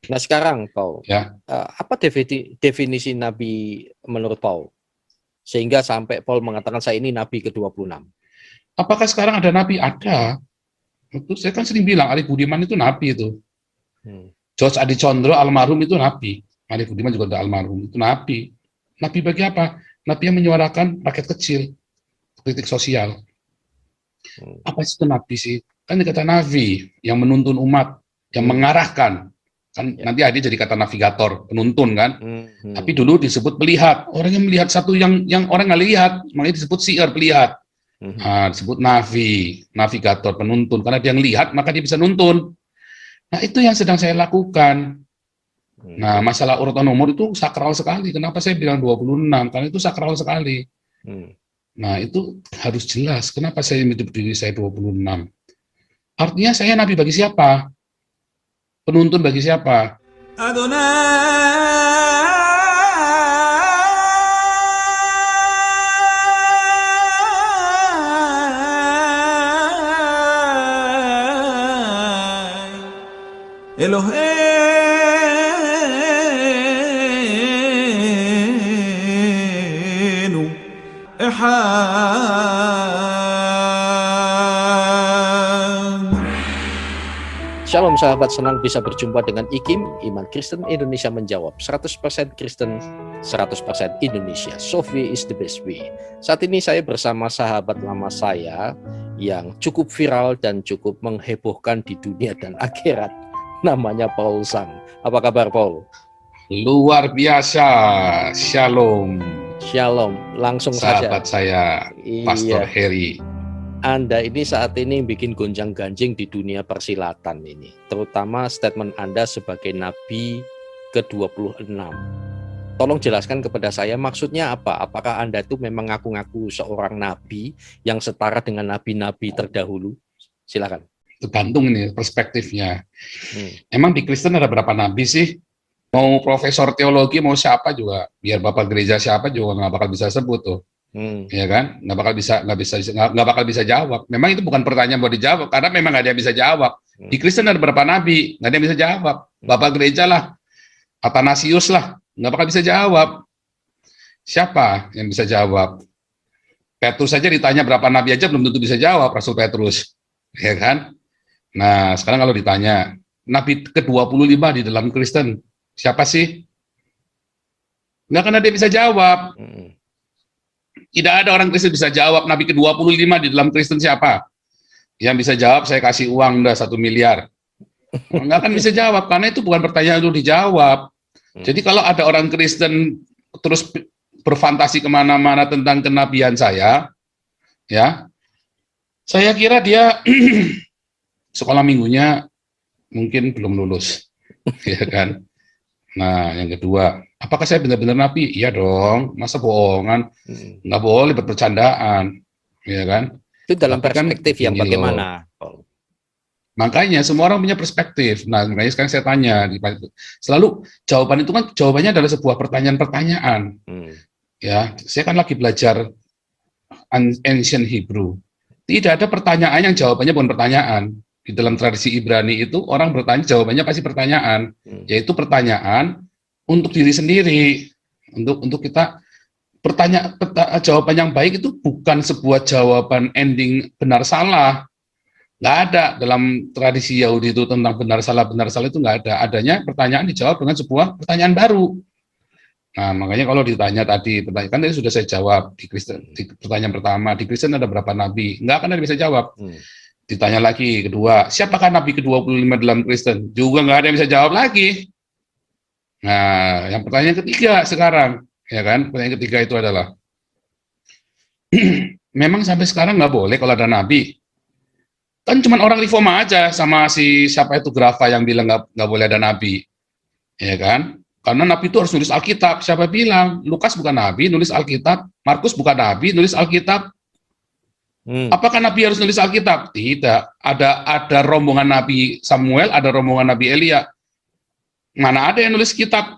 Nah sekarang, Paul, Ya, apa definisi nabi menurut Paul? Sehingga sampai Paul mengatakan saya ini nabi ke-26. apakah sekarang ada nabi? Ada. Itu saya kan sering bilang Arif Budiman itu nabi itu. Hmm. George Adi Condro almarhum itu nabi. Arif Budiman juga udah almarhum itu nabi. Nabi bagi apa? Nabi yang menyuarakan rakyat kecil, kritik sosial. Hmm. Apa itu nabi sih? Kan dikata navi yang menuntun umat, yang mengarahkan. Kan Ya. nanti ada jadi kata navigator, penuntun kan. Tapi Hmm. dulu disebut pelihat. Orang yang melihat satu yang orang nggak lihat, makanya disebut siar, pelihat. Hmm. Nah, disebut navi, navigator, penuntun. Karena dia yang lihat, maka dia bisa nuntun. Nah, itu yang sedang saya lakukan. Nah, masalah urutan nomor itu sakral sekali. Kenapa saya bilang 26? Karena itu sakral sekali. Hmm. Nah, itu harus jelas. Kenapa saya menyebut diri saya 26? Artinya saya nabi bagi siapa? Penuntun bagi siapa? إلهينو إحان. Shalom sahabat, senang bisa berjumpa dengan IKIM, Iman Kristen Indonesia menjawab. 100% Kristen, 100% Indonesia. Sophie is the best way. Saat ini saya bersama sahabat lama saya yang cukup viral dan cukup menghebohkan di dunia dan akhirat. Namanya Paul Sang. Apa kabar Paul? Luar biasa. Shalom. Shalom, langsung Sahabat saja. saya, Pastor Iya. Heri. Anda ini saat ini bikin gonjang-ganjing di dunia persilatan ini, terutama statement Anda sebagai Nabi ke-26. Tolong jelaskan kepada saya maksudnya apa? Apakah Anda itu memang ngaku-ngaku seorang Nabi yang setara dengan Nabi-Nabi terdahulu? Silakan. Tergantung ini perspektifnya. Emang di Kristen ada berapa nabi sih? Mau profesor teologi, mau siapa juga, biar bapak gereja siapa juga nggak bakal bisa sebut tuh. Ya kan, nggak bakal bisa jawab. Memang itu bukan pertanyaan buat dijawab, karena memang nggak ada yang bisa jawab. Di Kristen ada berapa nabi, nggak ada yang bisa jawab. Bapak gereja lah, Athanasius lah, nggak bakal bisa jawab. Siapa yang bisa jawab? Petrus saja ditanya berapa nabi aja belum tentu bisa jawab, Rasul Petrus, ya kan? Nah, sekarang kalau ditanya nabi ke-25 di dalam Kristen siapa sih? Nggak akan ada yang bisa jawab. Tidak ada orang Kristen bisa jawab nabi ke-25 di dalam Kristen siapa. Yang bisa jawab saya kasih uang udah 1 miliar. Nggak akan bisa jawab, karena itu bukan pertanyaan untuk dijawab. Jadi kalau ada orang Kristen terus berfantasi kemana-mana tentang kenabian saya, ya, saya kira dia sekolah minggunya mungkin belum lulus, ya kan. Nah, yang kedua, apakah saya benar-benar nabi? Iya dong, masa bohongan? Nggak boleh berpercandaan, ya kan? Itu dalam Tapi perspektif kan, yang bagaimana, Paul? Makanya semua orang punya perspektif. Nah, makanya sekarang saya tanya, selalu jawaban itu kan jawabannya adalah sebuah pertanyaan-pertanyaan. Ya, saya kan lagi belajar ancient Hebrew. Tidak ada pertanyaan yang jawabannya bukan pertanyaan. Di dalam tradisi Ibrani itu orang bertanya, jawabannya pasti pertanyaan, yaitu pertanyaan untuk diri sendiri, untuk kita bertanya. Jawaban yang baik itu bukan sebuah jawaban ending benar salah. Nggak ada dalam tradisi Yahudi itu tentang benar salah itu nggak ada. Adanya pertanyaan dijawab dengan sebuah pertanyaan baru. Nah, makanya kalau ditanya tadi, kan tadi sudah saya jawab di Kristen, di pertanyaan pertama, di Kristen ada berapa nabi? Nggak akan ada bisa jawab. Ditanya lagi, kedua, siapakah nabi ke-25 dalam Kristen? Juga nggak ada yang bisa jawab lagi. Nah, yang pertanyaan ketiga sekarang, ya kan? Pertanyaan ketiga itu adalah, memang sampai sekarang nggak boleh kalau ada nabi. Kan cuma orang Livoma aja sama si siapa itu Grafa yang bilang nggak boleh ada nabi, ya kan? Karena nabi itu harus nulis Alkitab. Siapa bilang? Lukas bukan nabi, nulis Alkitab. Markus bukan nabi, nulis Alkitab. Apakah nabi harus nulis Alkitab? Tidak. Ada rombongan Nabi Samuel, ada rombongan Nabi Elia. Mana ada yang nulis kitab?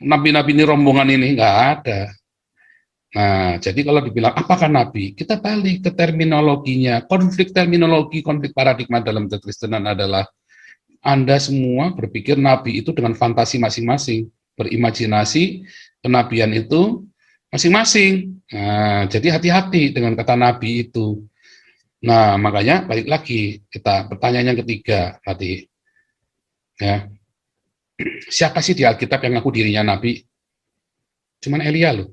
Nabi-nabi ini rombongan ini nggak ada. Nah, jadi kalau dibilang apakah nabi, kita balik ke terminologinya. Konflik terminologi, konflik paradigma dalam kekristenan adalah Anda semua berpikir nabi itu dengan fantasi masing-masing, berimajinasi kenabian itu masing-masing. Nah, jadi hati-hati dengan kata nabi itu. Nah, makanya balik lagi kita pertanyaan yang ketiga tadi. Ya. Siapa sih di Alkitab yang ngaku dirinya nabi? Cuman Elia loh.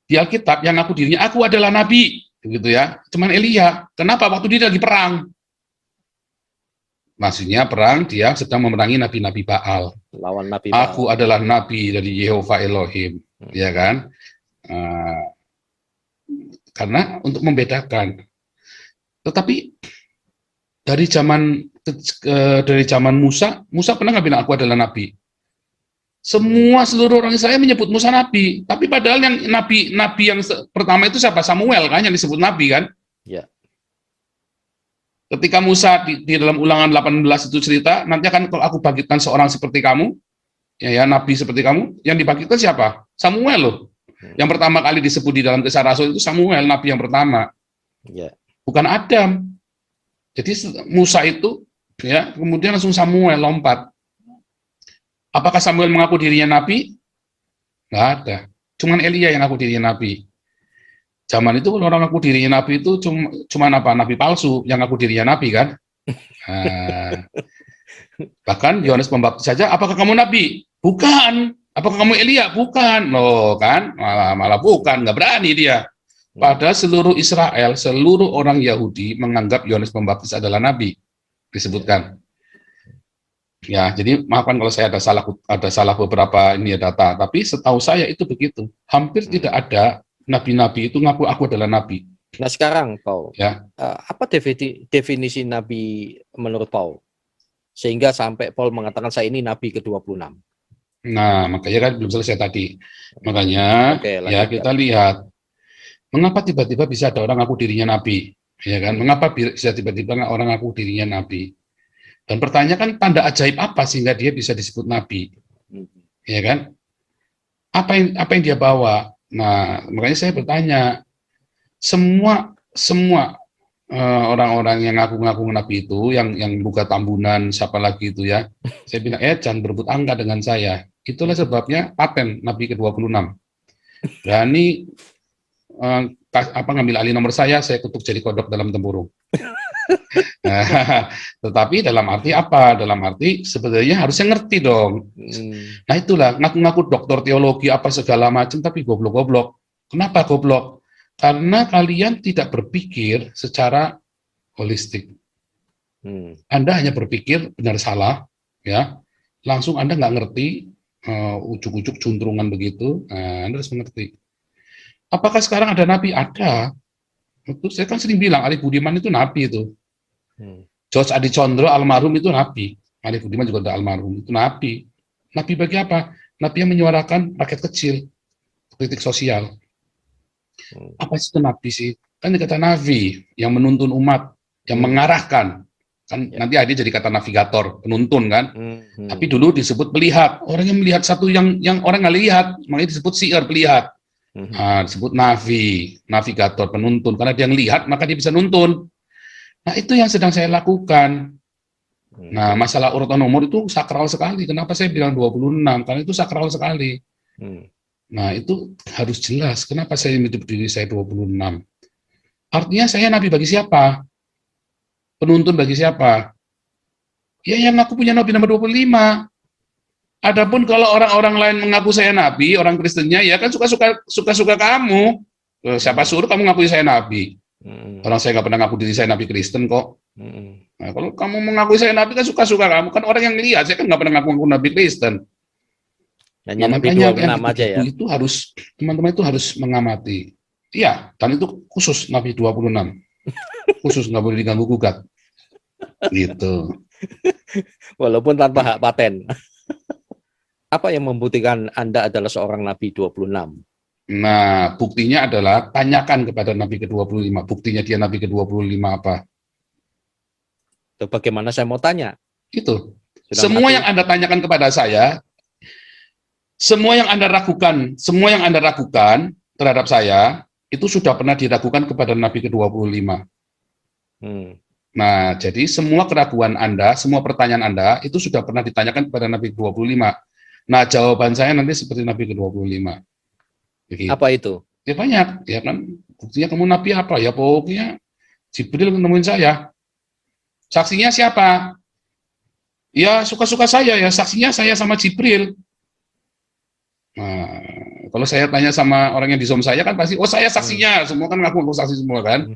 Di Alkitab yang ngaku dirinya aku adalah nabi, gitu ya. Cuman Elia. Kenapa? Waktu dia lagi perang. Maksudnya perang, dia sedang memerangi nabi-nabi Baal. Lawan nabi Baal. Aku adalah nabi dari Yehova Elohim, ya kan? Karena untuk membedakan. Tetapi dari zaman Musa pernah nggak bilang aku adalah nabi? Seluruh orang Israel menyebut Musa nabi, tapi padahal yang nabi yang pertama itu siapa? Samuel kan yang disebut nabi kan? Ya. Ketika Musa di dalam Ulangan 18 itu cerita, nanti akan kalau aku bangkitkan seorang seperti kamu, ya nabi seperti kamu, yang dibangkitkan siapa? Samuel loh. Yang pertama kali disebut di dalam Kisah Rasul itu Samuel, nabi yang pertama. Ya. Bukan Adam. Jadi Musa itu, ya kemudian langsung Samuel lompat. Apakah Samuel mengaku dirinya nabi? Nggak ada. Cuman Elia yang ngaku dirinya nabi. Zaman itu orang ngaku dirinya nabi itu cuma apa? Nabi palsu yang ngaku dirinya nabi kan? Bahkan Yohanes Pembaptis saja, apakah kamu nabi? Bukan. Apakah kamu Elia? Bukan. Loh kan? Malah bukan, nggak berani dia. Padahal seluruh Israel, seluruh orang Yahudi menganggap Yohanes Pembaptis adalah nabi. Disebutkan. Ya, jadi maafkan kalau saya ada salah beberapa ini ya data, tapi setahu saya itu begitu. Hampir tidak ada nabi-nabi itu ngaku aku adalah nabi. Nah sekarang, Paul, ya. Apa definisi nabi menurut Paul? Sehingga sampai Paul mengatakan saya ini nabi ke-26. Nah, makanya kan belum selesai tadi. Makanya, kita lihat. Mengapa tiba-tiba bisa ada orang ngaku dirinya nabi? Ya kan? Mengapa bisa tiba-tiba orang ngaku dirinya nabi? Dan pertanyaan kan tanda ajaib apa sehingga dia bisa disebut nabi? Ya kan? Apa yang dia bawa? Nah, makanya saya bertanya, semua orang-orang yang ngaku-ngaku nabi itu, yang buka tambunan, siapa lagi itu ya, saya bilang, jangan berebut angka dengan saya. Itulah sebabnya paten Nabi ke-26. Berani ngambil alih nomor saya kutuk jadi kodok dalam tempurung. Tetapi dalam arti apa? Dalam arti sebenarnya harusnya ngerti dong. Nah itulah, ngaku-ngaku doktor teologi apa segala macam, tapi goblok-goblok. Kenapa goblok? Karena kalian tidak berpikir secara holistik. Anda hanya berpikir benar salah, ya. Langsung Anda nggak ngerti, ujuk-ujuk juntrungan begitu. Anda harus mengerti. Apakah sekarang ada nabi? Ada. Itu saya kan sering bilang Ali Budiman itu nabi itu. George Adi Condro almarhum itu nabi. Ali Budiman juga ada almarhum itu nabi. Nabi bagi apa? Nabi yang menyuarakan rakyat kecil, kritik sosial. Apa itu nabi sih? Kan dikata nabi yang menuntun umat, yang mengarahkan. Kan nanti ada jadi kata navigator, penuntun kan. Tapi dulu disebut pelihat. Orang yang melihat satu yang orang nggak lihat, makanya disebut siar, pelihat. Disebut navigator, penuntun. Karena dia ngelihat, maka dia bisa nuntun. Nah, itu yang sedang saya lakukan. Nah, masalah urutan nomor itu sakral sekali. Kenapa saya bilang 26? Karena itu sakral sekali. Nah, itu harus jelas. Kenapa saya menyebut diri saya 26? Artinya saya nabi bagi siapa? Penuntun bagi siapa? Ya, yang aku punya nabi nomor 25. Adapun kalau orang-orang lain mengaku saya nabi, orang Kristennya, ya kan suka-suka kamu. Siapa suruh kamu ngakui saya nabi? Orang saya nggak pernah ngaku diri saya nabi Kristen kok. Nah, kalau kamu mengakui saya nabi kan suka-suka kamu. Kan orang yang lihat, saya kan nggak pernah ngaku nabi Kristen. Nah, makanya yang itu harus, teman-teman itu harus mengamati. Iya, dan itu khusus nabi 26. Khusus, nggak boleh diganggu-gugat. Gitu. Walaupun tanpa hak paten. Apa yang membuktikan Anda adalah seorang nabi 26? Nah, buktinya adalah tanyakan kepada nabi ke-25. Buktinya dia nabi ke-25 apa? Itu bagaimana saya mau tanya? Itu. Semua yang Anda tanyakan kepada saya, semua yang Anda ragukan terhadap saya, itu sudah pernah diragukan kepada nabi ke-25. Nah, jadi semua keraguan Anda, semua pertanyaan Anda itu sudah pernah ditanyakan kepada Nabi ke-25. Nah, jawaban saya nanti seperti Nabi ke-25. Begitu. Apa itu? Ya banyak, ya kan. Buktinya kamu Nabi apa? Ya pokoknya Jibril nemuin saya. Saksinya siapa? Ya suka-suka saya, ya saksinya saya sama Jibril. Nah, kalau saya tanya sama orang yang di Zoom saya kan pasti, oh saya saksinya, semua kan ngaku saksi semua kan.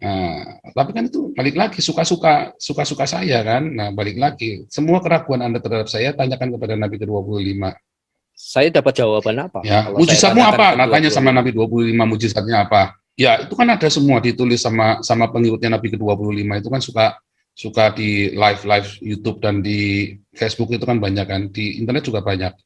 Nah, tapi kan itu balik lagi suka-suka saya kan. Nah, balik lagi semua keraguan Anda terhadap saya tanyakan kepada Nabi ke-25. Saya dapat jawaban apa? Ya, mujizatmu apa? Nah, tanya sama Nabi 25 mujizatnya apa? Ya, itu kan ada semua ditulis sama pengikutnya Nabi ke-25 itu kan suka di live YouTube dan di Facebook itu kan banyak kan, di internet juga banyak.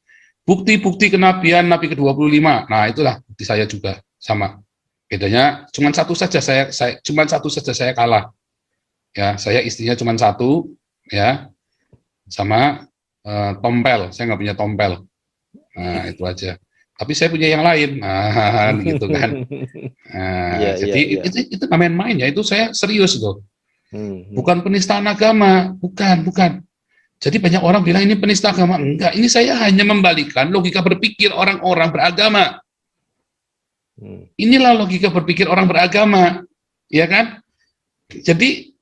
Bukti-bukti kenabian Nabi ke-25. Nah, itulah bukti saya juga sama. Bedanya cuma satu saja saya kalah. Ya, saya istrinya cuma satu ya. Sama tompel, saya nggak punya tompel. Nah, itu aja. Tapi saya punya yang lain. Nah, gitu kan. Nah, jadi itu nggak main-main ya, itu saya serius loh. Bukan penistaan agama, bukan. Jadi banyak orang bilang ini penista agama. Enggak, ini saya hanya membalikan logika berpikir orang-orang beragama. Inilah logika berpikir orang beragama, ya kan? Jadi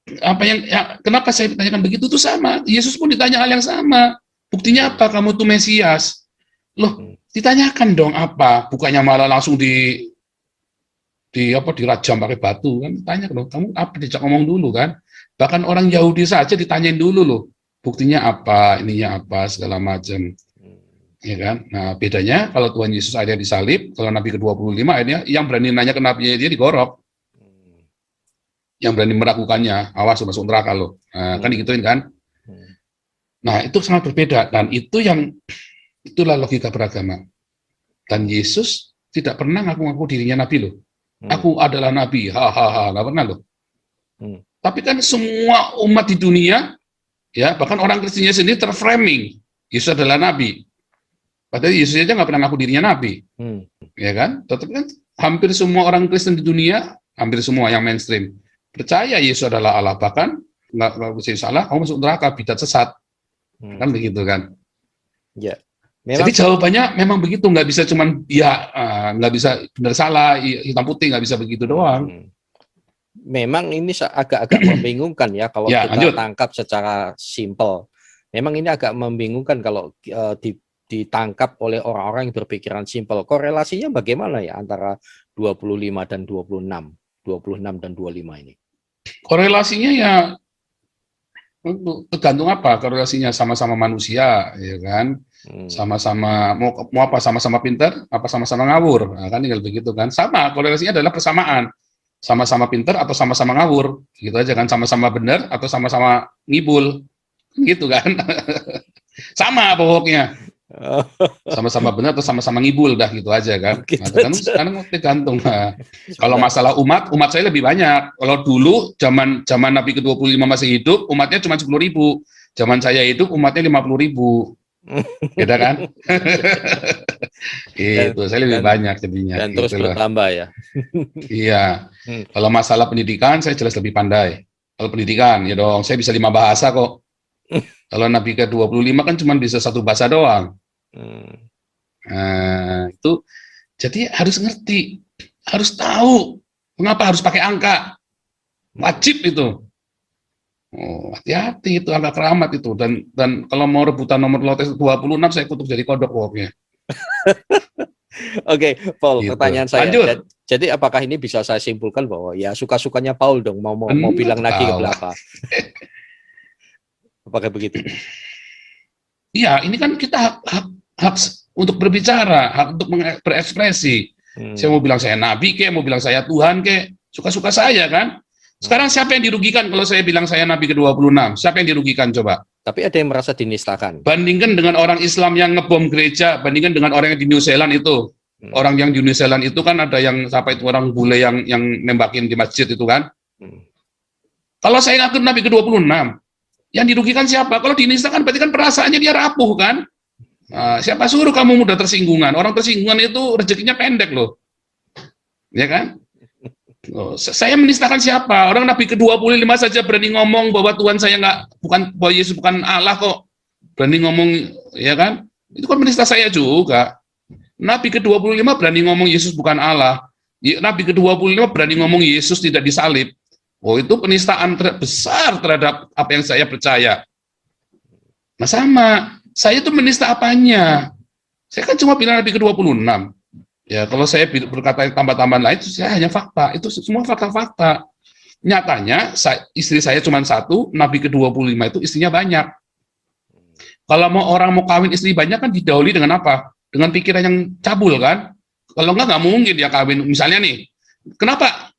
kenapa saya ditanyakan begitu tuh sama. Yesus pun ditanya hal yang sama. Buktinya apa kamu tuh Mesias? Loh, ditanyakan dong apa? Bukannya malah langsung dirajam pakai batu kan? Tanya dong, kamu apa? Dijak ngomong dulu kan? Bahkan orang Yahudi saja ditanyain dulu loh. Buktinya apa? Ininya apa? Segala macam. Ya kan? Nah, bedanya kalau Tuhan Yesus akhirnya disalib, kalau Nabi ke-25 akhirnya yang berani nanya ke nabinya dia digorok. Yang berani meragukannya, awas masuk neraka loh. Nah, kan digituin kan? Nah, itu sangat berbeda dan itulah logika beragama. Dan Yesus tidak pernah ngaku-ngaku dirinya nabi loh. Aku adalah nabi, hahaha, nggak pernah loh. Tapi kan semua umat di dunia, ya bahkan orang Kristennya sendiri terframing, Yesus adalah nabi. Padahal Yesus aja nggak pernah ngaku dirinya nabi, ya kan? Tetapi kan hampir semua orang Kristen di dunia, hampir semua yang mainstream percaya Yesus adalah Allah. Bahkan nggak bisa salah, kamu masuk neraka, bidat sesat, kan begitu kan? Ya. Memang, jadi jawabannya memang begitu, nggak bisa cuman nggak bisa benar salah, hitam putih, nggak bisa begitu doang. Memang ini agak-agak membingungkan ya kalau kita lanjut. Tangkap secara simpel. Memang ini agak membingungkan kalau ditangkap oleh orang-orang yang berpikiran simpel. Korelasinya bagaimana ya antara 25 dan 26 dan 25 ini? Korelasinya ya tergantung apa korelasinya, sama-sama manusia, ya kan? Sama-sama mau apa, sama-sama pintar, apa sama-sama ngawur, nah, kan tinggal begitu kan? Sama, korelasinya adalah persamaan, sama-sama pintar atau sama-sama ngawur, gitu aja kan? Sama-sama benar atau sama-sama ngibul, gitu kan? Sama pokoknya, sama-sama benar atau sama-sama ngibul, dah gitu aja kan? Nah, sekarang tergantung. Nah, kalau masalah umat saya lebih banyak. Kalau dulu zaman Nabi ke-25 masih hidup, umatnya cuma 10.000. Zaman saya hidup umatnya 50.000. Beda kan? Itu saya lebih banyak jadinya. Dan terus bertambah ya. Iya. Kalau masalah pendidikan saya jelas lebih pandai. Kalau pendidikan ya dong, saya bisa 5 bahasa kok. Kalau Nabi ke-25 kan cuma bisa 1 bahasa doang. Nah, itu jadi harus ngerti, harus tahu mengapa harus pakai angka. Wajib itu. Oh, hati-hati itu angka keramat itu, dan kalau mau rebutan nomor lotes 26 saya kutuk jadi kodok pokoknya. Oke, Paul, gitu. Pertanyaan saya. Lanjut. Jadi apakah ini bisa saya simpulkan bahwa ya suka-sukanya Paul dong mau bilang lagi ke berapa? Apakah begitu? Iya, ini kan kita hak untuk berbicara, hak untuk berekspresi. Saya mau bilang saya nabi kek, mau bilang saya Tuhan kek, suka-suka saya kan. Sekarang siapa yang dirugikan kalau saya bilang saya Nabi ke-26? Siapa yang dirugikan coba? Tapi ada yang merasa dinistakan. Bandingkan dengan orang Islam yang ngebom gereja, bandingkan dengan orang yang di New Zealand itu. Orang yang di New Zealand itu kan ada yang sampai itu orang bule yang nembakin di masjid itu kan. Kalau saya ngaku Nabi ke-26, yang dirugikan siapa? Kalau dinistakan berarti kan perasaannya dia rapuh kan. Nah, siapa suruh kamu mudah tersinggungan? Orang tersinggungan itu rezekinya pendek loh. Ya kan? Oh, saya menistakan siapa? Orang Nabi ke-25 saja berani ngomong bahwa Tuhan saya bahwa Yesus bukan Allah kok. Berani ngomong, ya kan? Itu kan menista saya juga. Nabi ke-25 berani ngomong Yesus bukan Allah. Nabi ke-25 berani ngomong Yesus tidak disalib. Oh, itu penistaan besar terhadap apa yang saya percaya. Nah sama, saya itu menista apanya? Saya kan cuma bilang Nabi ke-26. Ya, kalau saya berkata tambah-tambahan lain, itu saya hanya fakta. Itu semua fakta-fakta. Nyatanya, istri saya cuma satu, Nabi ke-25 itu istrinya banyak. Kalau orang mau kawin istri banyak kan didahului dengan apa? Dengan pikiran yang cabul kan? Kalau nggak mungkin dia kawin. Misalnya nih, kenapa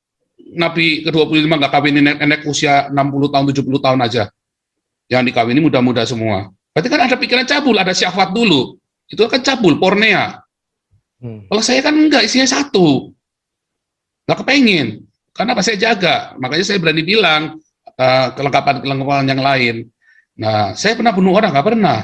Nabi ke-25 nggak kawin nenek usia 60 tahun, 70 tahun aja? Yang dikawini muda-muda semua. Berarti kan ada pikiran cabul, ada syahwat dulu. Itu kan cabul, pornea. Kalau saya kan enggak, isinya satu. Nggak kepengen. Karena apa? Saya jaga. Makanya saya berani bilang kelengkapan yang lain. Nah, saya pernah bunuh orang? Nggak pernah.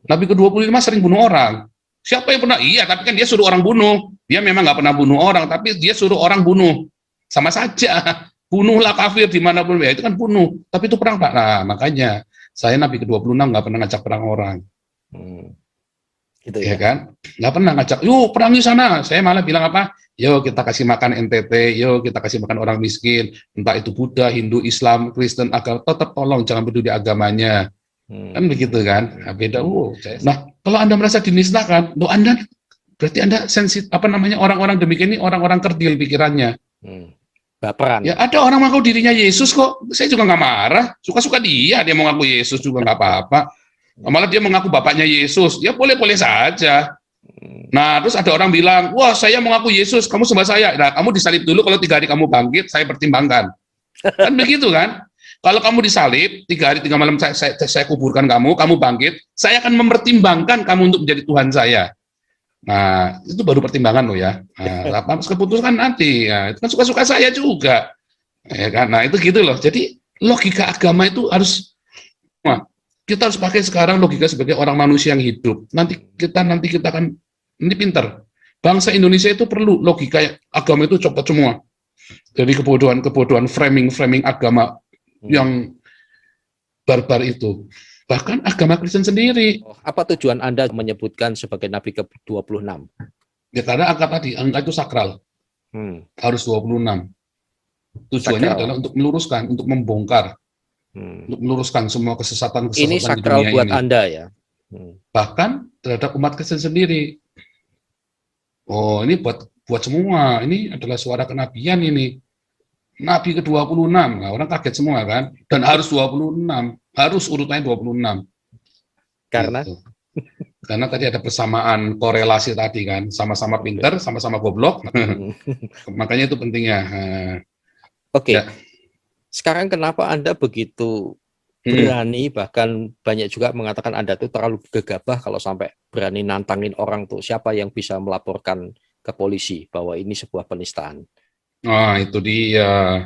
Nabi ke-25 sering bunuh orang. Siapa yang pernah? Iya, tapi kan dia suruh orang bunuh. Dia memang nggak pernah bunuh orang, tapi dia suruh orang bunuh. Sama saja. Bunuhlah kafir dimanapun. Ya, itu kan bunuh. Tapi itu perang, Pak. Nah, makanya saya Nabi ke-26 nggak pernah ngajak perang orang. Gitu ya kan? Nggak pernah ngajak, yuk perangi sana. Saya malah bilang apa? Yuk kita kasih makan NTT, yuk kita kasih makan orang miskin, entah itu Buddha, Hindu, Islam, Kristen, agama, tetap tolong jangan peduli agamanya. Kan begitu kan? Nah, beda. Nah, kalau Anda merasa dinistakan, Anda berarti Anda sensitif, orang-orang demikian ini orang-orang kerdil pikirannya. Baperan. Ya ada orang mengaku dirinya Yesus kok, saya juga nggak marah, suka-suka dia mau ngaku Yesus juga nggak apa-apa. Malah dia mengaku bapaknya Yesus, ya boleh-boleh saja. Nah, terus ada orang bilang, wah saya mengaku Yesus, kamu sembah saya. Nah, kamu disalib dulu, kalau 3 hari kamu bangkit, saya pertimbangkan. Kan begitu kan? Kalau kamu disalib, 3 hari 3 malam saya kuburkan kamu bangkit, saya akan mempertimbangkan kamu untuk menjadi Tuhan saya. Nah, itu baru pertimbangan loh ya. Nah, keputusan nanti, ya, itu kan suka-suka saya juga. Ya kan? Nah, itu gitu loh. Jadi, logika agama itu harus... kita harus pakai sekarang logika sebagai orang manusia yang hidup. Nanti kita akan ini pinter. Bangsa Indonesia itu perlu logika agama itu copot semua. Jadi kebodohan framing agama yang barbar itu. Bahkan agama Kristen sendiri. Apa tujuan Anda menyebutkan sebagai Nabi ke-26? Ya karena angka itu sakral. Harus 26. Tujuannya adalah untuk meluruskan, untuk membongkar. Untuk meluruskan semua kesesatan ini sakral di dunia buat ini. Anda ya. Bahkan terhadap umat Kristen sendiri. Oh, ini buat semua. Ini adalah suara kenabian ini. Nabi ke-26. Nah, orang kaget semua kan. Dan harus 26. Harus urutannya 26. Karena? Gitu. Karena tadi ada persamaan korelasi tadi kan. Sama-sama pinter, sama-sama goblok. Makanya itu pentingnya. Oke. Ya. Sekarang kenapa Anda begitu berani, bahkan banyak juga mengatakan Anda itu terlalu gegabah kalau sampai berani nantangin orang tuh, siapa yang bisa melaporkan ke polisi bahwa ini sebuah penistaan? Nah, itu dia.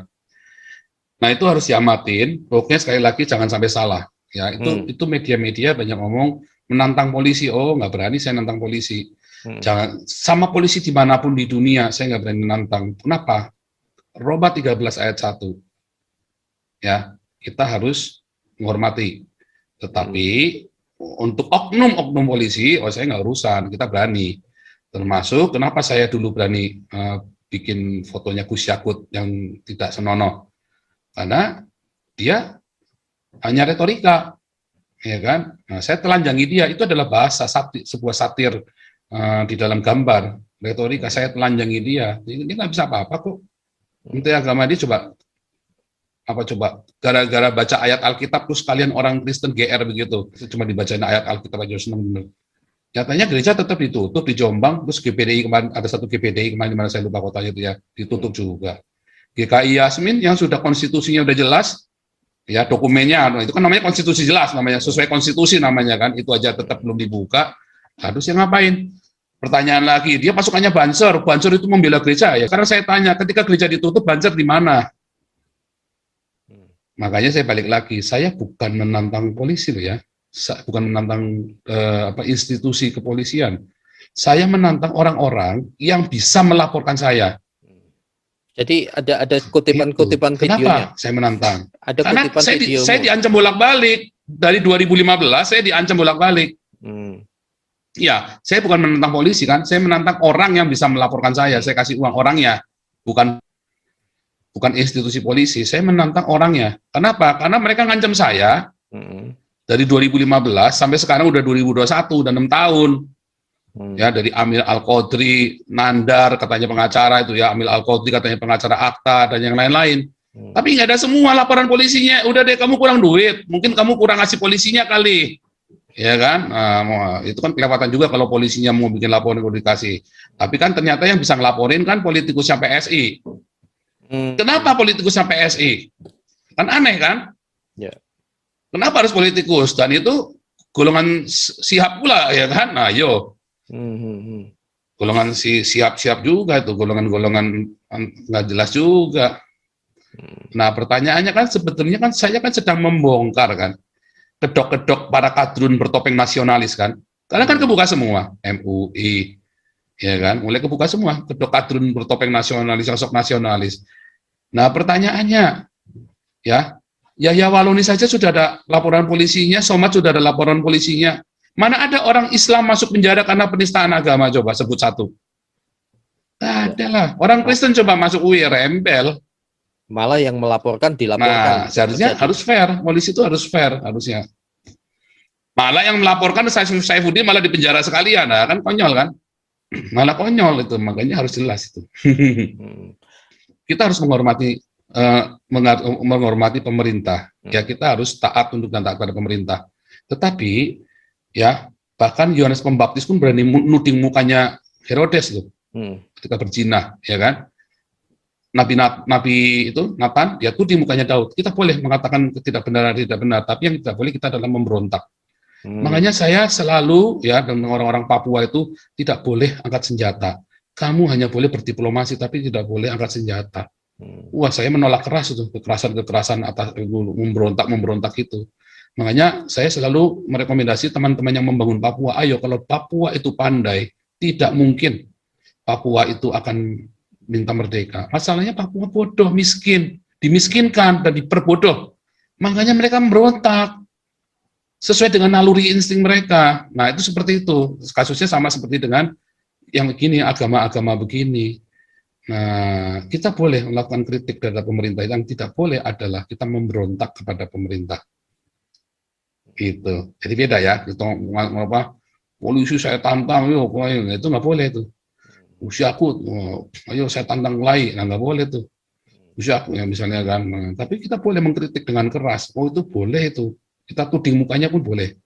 Nah, itu harus diamatin. Pokoknya sekali lagi jangan sampai salah. Ya, itu media-media banyak ngomong menantang polisi. Oh, nggak berani saya nantang polisi. Jangan sama polisi dimanapun di dunia saya nggak berani nantang. Kenapa? Roma 13 ayat 1. Ya, kita harus menghormati. Tetapi untuk oknum-oknum polisi, saya nggak urusan, kita berani. Termasuk kenapa saya dulu berani bikin fotonya Gus Yakut yang tidak senonoh. Karena dia hanya retorika, ya kan? Nah, saya telanjangi dia, itu adalah bahasa sebuah satir di dalam gambar. Retorika, saya telanjangi dia. Ini nggak bisa apa-apa kok. Menteri Agama dia coba gara-gara baca ayat Alkitab terus kalian orang Kristen GR begitu, cuma dibacain ayat Alkitab aja seneng bener. Nyatanya gereja tetap ditutup di Jombang, terus GPDI kemarin ada satu GPDI kemarin di mana saya lupa kotanya itu ya, ditutup juga. GKI Yasmin yang sudah konstitusinya udah jelas, ya dokumennya, itu kan namanya konstitusi jelas, namanya sesuai konstitusi namanya kan, itu aja tetap belum dibuka, harusnya ngapain? Pertanyaan lagi, dia pasukannya Banser itu membela gereja ya, karena saya tanya, ketika gereja ditutup Banser di mana? Makanya saya balik lagi, saya bukan menantang polisi loh ya, bukan menantang institusi kepolisian. Saya menantang orang-orang yang bisa melaporkan saya. Jadi ada kutipan-kutipan gitu. videonya. Kenapa saya menantang? Ada karena kutipan video. Saya diancam bolak-balik dari 2015. Saya diancam bolak-balik. Ya, saya bukan menantang polisi kan. Saya menantang orang yang bisa melaporkan saya. Saya kasih uang orangnya, bukan institusi polisi. Saya menantang orangnya. Kenapa? Karena mereka ngancam saya dari 2015 sampai sekarang udah 2021, udah 6 tahun. Ya, dari Amil Al-Qodri, Nandar katanya pengacara itu ya, Amil Al-Qodri katanya pengacara akta dan yang lain-lain. Tapi nggak ada semua laporan polisinya. Udah deh, kamu kurang duit, mungkin kamu kurang ngasih polisinya kali, ya kan? Itu kan kelewatan juga kalau polisinya mau bikin laporan dikasih. Tapi kan ternyata yang bisa ngelaporin kan politikusnya PSI. Kenapa politikusnya PSI? Kan aneh kan? Yeah. Kenapa harus politikus? Dan itu golongan siap pula, ya kan? Nah, yo. Golongan siap-siap juga itu, golongan-golongan nggak jelas juga. Nah, pertanyaannya kan sebetulnya kan saya kan sedang membongkar kan kedok-kedok para kadrun bertopeng nasionalis kan, karena kan kebuka semua, MUI, ya kan, mulai kebuka semua kedok kadrun bertopeng nasionalis, sosok nasionalis. Nah, pertanyaannya, ya Waloni saja sudah ada laporan polisinya, Somad sudah ada laporan polisinya. Mana ada orang Islam masuk penjara karena penistaan agama? Coba sebut satu. Tidak ada lah. Orang Kristen coba masuk UI, rempel. Malah yang melaporkan dilaporkan. Nah, seharusnya harus fair. Polisi itu harus fair, harusnya. Malah yang melaporkan Saifuddin malah di penjara sekalian. Nah, kan konyol kan? Malah konyol itu. Makanya harus jelas itu. Kita harus menghormati pemerintah. Ya, kita harus taat untuk dan taat pada pemerintah. Tetapi ya, bahkan Yohanes Pembaptis pun berani nuding mukanya Herodes loh, ketika berzina, ya kan? Nabi itu Nathan, dia tuding mukanya Daud. Kita boleh mengatakan tidak benar, tapi yang tidak boleh kita adalah memberontak. Makanya saya selalu ya dengan orang-orang Papua itu tidak boleh angkat senjata. Kamu hanya boleh berdiplomasi, tapi tidak boleh angkat senjata. Wah, saya menolak keras itu kekerasan atas memberontak itu. Makanya saya selalu merekomendasi teman-teman yang membangun Papua, ayo kalau Papua itu pandai, tidak mungkin Papua itu akan minta merdeka. Masalahnya Papua bodoh, miskin, dimiskinkan dan diperbodoh. Makanya mereka memberontak sesuai dengan naluri insting mereka. Nah, itu seperti itu. Kasusnya sama seperti dengan yang begini, agama-agama begini. Nah, kita boleh melakukan kritik terhadap pemerintah. Yang tidak boleh adalah kita memberontak kepada pemerintah. Gitu. Jadi beda ya. Itu apa? Polisi saya tantang, itu nggak boleh itu. Usiaku, ayo saya tantang mulai, nggak boleh tuh. Usiaku ya misalnya kan. Tapi kita boleh mengkritik dengan keras. Oh itu boleh itu. Kita tuding mukanya pun boleh.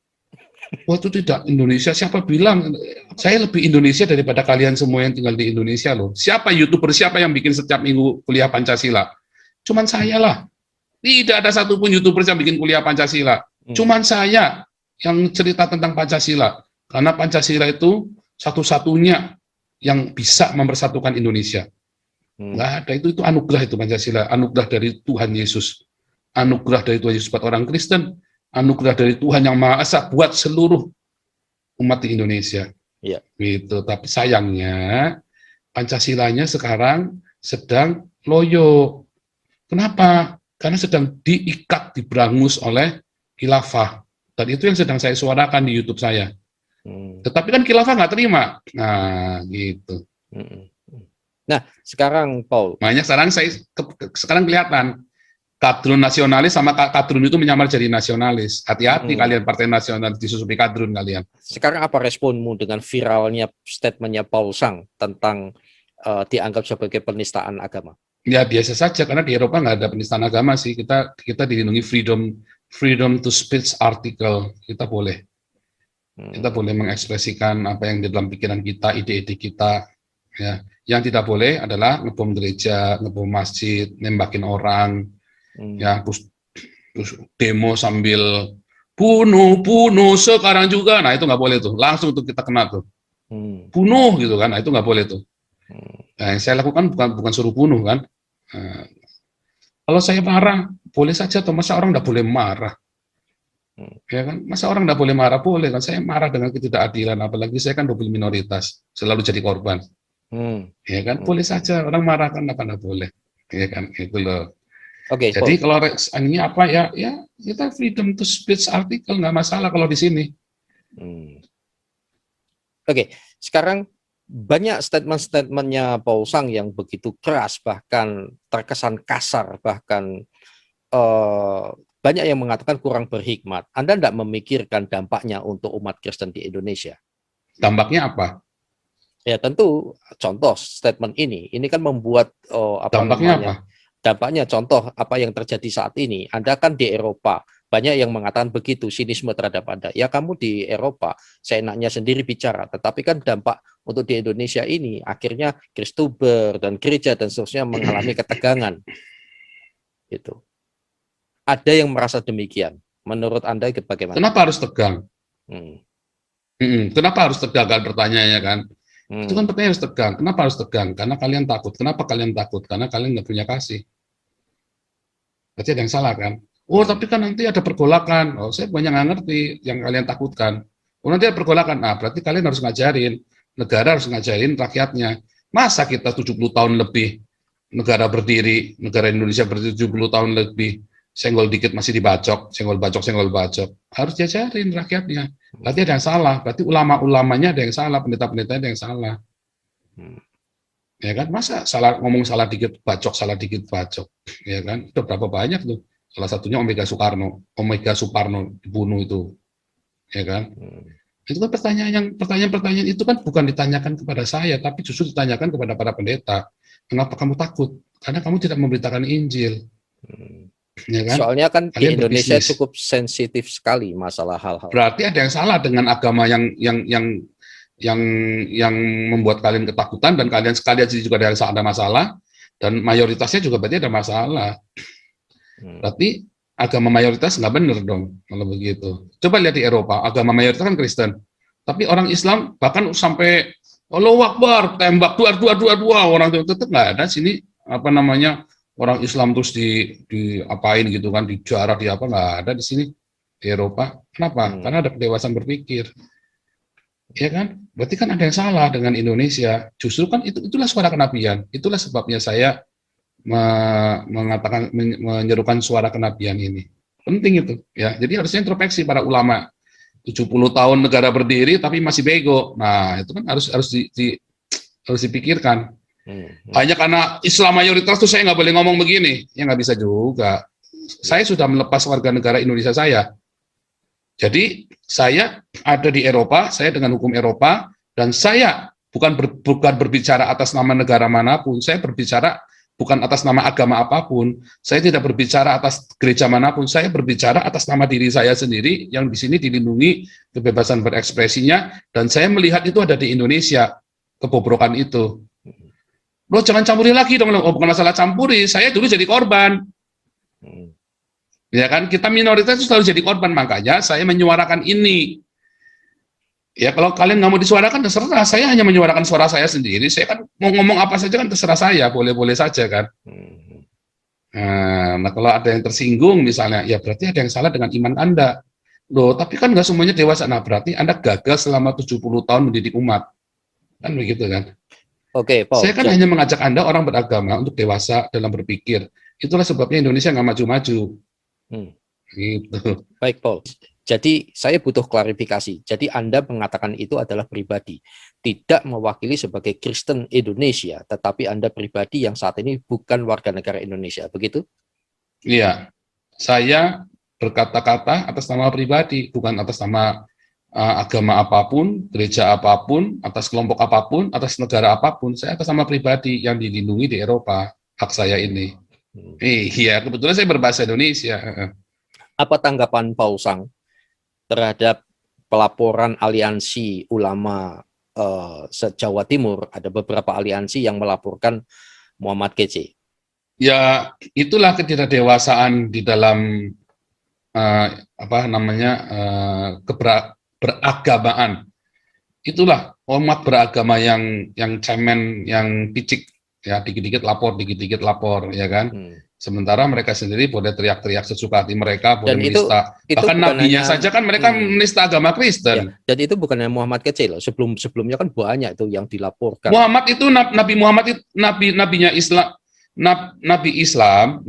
Oh itu tidak Indonesia. Siapa bilang? Saya lebih Indonesia daripada kalian semua yang tinggal di Indonesia loh. Siapa YouTuber siapa yang bikin setiap minggu kuliah Pancasila? Cuman saya lah. Tidak ada satupun YouTuber yang bikin kuliah Pancasila. Cuman saya yang cerita tentang Pancasila. Karena Pancasila itu satu-satunya yang bisa mempersatukan Indonesia. Nggak ada, itu anugerah itu Pancasila. Anugerah dari Tuhan Yesus. Anugerah dari Tuhan Yesus buat orang Kristen. Anugerah dari Tuhan yang Maha Esa buat seluruh umat di Indonesia. Ya. Gitu. Tapi sayangnya Pancasilanya sekarang sedang loyo. Kenapa? Karena sedang diikat, diberangus oleh khilafah. Dan itu yang sedang saya suarakan di YouTube saya. Tetapi kan khilafah nggak terima. Nah, gitu. Nah, sekarang Paul. Makanya sekarang kelihatan kadrun nasionalis sama kadrun itu menyamar jadi nasionalis. Hati-hati kalian partai nasionalis disusupi kadrun kalian. Sekarang apa responmu dengan viralnya statementnya Paul Sang tentang dianggap sebagai penistaan agama? Ya biasa saja, karena di Eropa nggak ada penistaan agama sih. Kita dilindungi freedom to speech article. Kita boleh mengekspresikan apa yang di dalam pikiran kita, ide-ide kita. Ya, yang tidak boleh adalah ngebom gereja, ngebom masjid, nembakin orang, ya terus demo sambil bunuh sekarang juga. Nah itu nggak boleh tuh, langsung tuh kita kena tuh, bunuh gitu kan. Nah itu nggak boleh tuh. Nah, yang saya lakukan bukan suruh bunuh kan. Nah, kalau saya marah boleh saja, atau masa orang nggak boleh marah? Ya kan, masa orang nggak boleh marah? Boleh kan, saya marah dengan ketidakadilan, apalagi saya kan double minoritas, selalu jadi korban. Ya kan, boleh saja orang marah kan, apa nggak boleh, ya kan, itu loh. Oke. Jadi kalau ini apa ya kita freedom to speech artikel nggak masalah kalau di sini. Oke, sekarang banyak statement-statementnya Paul Sang yang begitu keras, bahkan terkesan kasar, bahkan banyak yang mengatakan kurang berhikmat. Anda tidak memikirkan dampaknya untuk umat Kristen di Indonesia? Dampaknya apa? Ya tentu, contoh statement ini kan membuat dampaknya apa? Dampaknya contoh apa yang terjadi saat ini. Anda kan di Eropa, banyak yang mengatakan begitu, sinisme terhadap Anda. Ya kamu di Eropa, seenaknya sendiri bicara. Tetapi kan dampak untuk di Indonesia ini, akhirnya Kristuber dan gereja dan seterusnya mengalami ketegangan. Gitu. Ada yang merasa demikian. Menurut Anda bagaimana? Kenapa harus tegang? Kenapa harus tegang kan pertanyaannya kan? Itu kan pertanyaan harus tegang. Kenapa harus tegang? Karena kalian takut. Kenapa kalian takut? Karena kalian nggak punya kasih. Berarti ada yang salah kan? Oh, tapi kan nanti ada pergolakan. Oh, saya banyak nggak ngerti yang kalian takutkan. Oh, nanti ada pergolakan. Nah, berarti kalian harus ngajarin. Negara harus ngajarin rakyatnya. Masa kita 70 tahun lebih negara berdiri, negara Indonesia berdiri 70 tahun lebih, senggol dikit masih dibacok, senggol bacok. Harus diajarin rakyatnya. Berarti ada yang salah. Berarti ulama-ulamanya ada yang salah, pendeta-pendeta ada yang salah. Ya kan, masa ngomong salah dikit bacok, ya kan, udah berapa banyak tuh, salah satunya Omega Suparno dibunuh itu, ya kan, itu kan pertanyaan itu kan bukan ditanyakan kepada saya, tapi justru ditanyakan kepada para pendeta. Kenapa kamu takut? Karena kamu tidak memberitakan Injil, ya kan? Soalnya kan di Kalian Indonesia berbisnis. cukup sensitif sekali masalah hal-hal. Berarti ada yang salah dengan agama yang membuat kalian ketakutan, dan kalian sekalian juga ada masalah, dan mayoritasnya juga berarti ada masalah. Berarti agama mayoritas nggak benar dong kalau begitu. Coba lihat di Eropa, agama mayoritas kan Kristen, tapi orang Islam bahkan sampai Allahu Akbar, tembak dua orang itu tetap nggak ada sini orang Islam terus diapain gitu kan, dijarah di apa, nggak ada di sini di Eropa. Kenapa? Karena ada kedewasaan berpikir. Ya kan, berarti kan ada yang salah dengan Indonesia. Justru kan itulah suara kenabian. Itulah sebabnya saya menyerukan suara kenabian ini. Penting itu, ya. Jadi harusnya introspeksi para ulama. 70 tahun negara berdiri tapi masih bego. Nah, itu kan harus dipikirkan. Hanya karena Islam mayoritas tuh saya nggak boleh ngomong begini. Ya nggak bisa juga. Saya sudah melepas warga negara Indonesia saya. Jadi saya ada di Eropa, saya dengan hukum Eropa, dan saya bukan berbicara atas nama negara manapun, saya berbicara bukan atas nama agama apapun, saya tidak berbicara atas gereja manapun, saya berbicara atas nama diri saya sendiri yang di sini dilindungi kebebasan berekspresinya, dan saya melihat itu ada di Indonesia, kebobrokan itu. Loh, jangan campuri lagi dong, bukan masalah campuri, saya dulu jadi korban. Ya kan, kita minoritas itu selalu jadi korban, makanya saya menyuarakan ini. Ya, kalau kalian nggak mau disuarakan, terserah. Saya hanya menyuarakan suara saya sendiri. Saya kan mau ngomong apa saja kan terserah saya, boleh-boleh saja kan. Nah, kalau ada yang tersinggung misalnya, ya berarti ada yang salah dengan iman Anda. Loh, tapi kan nggak semuanya dewasa. Nah, berarti Anda gagal selama 70 tahun mendidik umat. Kan begitu kan. Oke, Paul. Saya kan hanya mengajak Anda orang beragama untuk dewasa dalam berpikir. Itulah sebabnya Indonesia nggak maju-maju. Gitu. Baik, Paul. Jadi saya butuh klarifikasi. Jadi Anda mengatakan itu adalah pribadi, tidak mewakili sebagai Kristen Indonesia, tetapi Anda pribadi yang saat ini bukan warga negara Indonesia, begitu? Iya, saya berkata-kata atas nama pribadi, bukan atas nama agama apapun, gereja apapun, atas kelompok apapun, atas negara apapun. Saya atas nama pribadi yang dilindungi di Eropa, hak saya ini. Iya, kebetulan saya berbahasa Indonesia. Apa tanggapan Paul Sang terhadap pelaporan aliansi ulama se-Jawa Timur? Ada beberapa aliansi yang melaporkan Muhammad Kc. Ya, itulah ketidakdewasaan di dalam beragamaan. Itulah umat beragama yang cemen, yang picik. Ya, dikit-dikit lapor, ya kan. Sementara mereka sendiri boleh teriak-teriak sesuka hati mereka, boleh Dan menista. Bahkan nabinya saja kan mereka menista agama Kristen. Ya, dan itu bukannya Muhammad kecil loh. Sebelumnya kan banyak itu yang dilaporkan. Muhammad itu Nabi Muhammad itu nabinya Islam,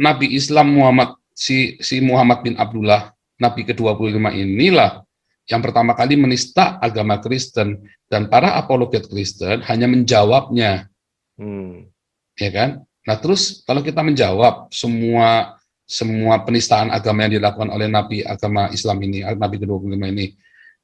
Nabi Islam Muhammad si Muhammad bin Abdullah, Nabi ke-25 inilah yang pertama kali menista agama Kristen, dan para apologet Kristen hanya menjawabnya. Ya kan? Nah, terus kalau kita menjawab semua penistaan agama yang dilakukan oleh Nabi agama Islam ini, Nabi ke-25 ini,